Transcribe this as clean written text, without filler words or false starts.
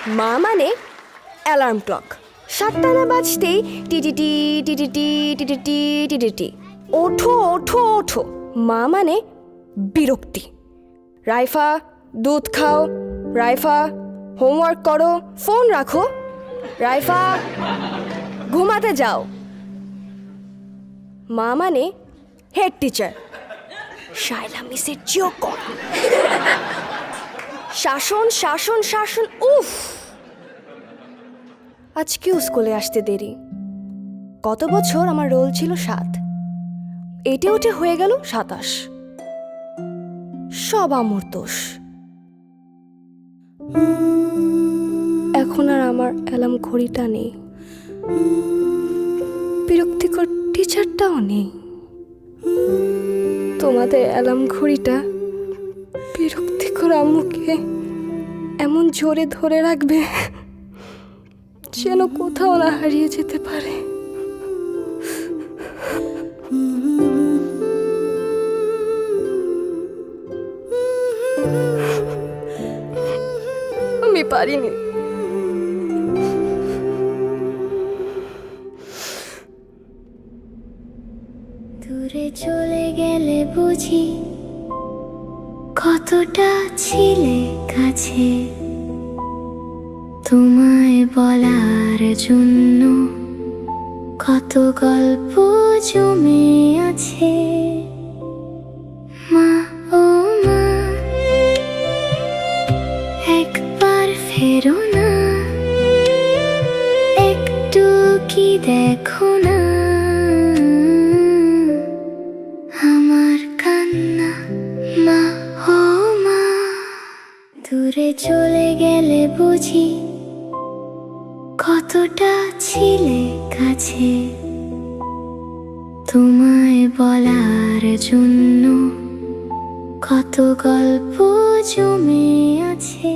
মা মানে alarm clock. 7টা না বাজতেই টিটিটি টিটিটি টিটিটি টিটিটি, ওঠো ওঠো ওঠো। মা মানে বিরক্তি। রাইফা দুধ খাও, রাইফা হোমওয়ার্ক করো, ফোন রাখো, রাইফা ঘুমাতে যাও। মা মানে হেড টিচার, শায়লা মিসের চেয়েও কড়া। শাসন শাসন শাসন, উফ। আজকেও স্কুলে আসতে দেরি। গত বছর আমার রোল ছিল 7, এটে উঠে হয়ে গেল 27। সব আমার দোষ। এখন আর আমার অ্যালার্ম ঘড়িটা নেই, বিরক্তিকর টিচারটাও নেই। তোমাদের অ্যালার্ম ঘড়িটা বিরক্তিকর আম্মুকে এমন জোরে ধরে রাখবে যেন কোথাও না হারিয়ে যেতে পারে। আমি পারিনি। দূরে চলে গেলে বুঝি কতটা ছিলে কাছে, তোমায় বলার জন্য কত গল্প জমে আছে। মা ও মা, একবার ফেরো না, একটু কি দেখো না আমার কান্না। মা ও মা, দূরে চলে গেলে বুঝি কতটা ছিলে কাছে, তোমায় বলার জন্য কত গল্প জমে আছে।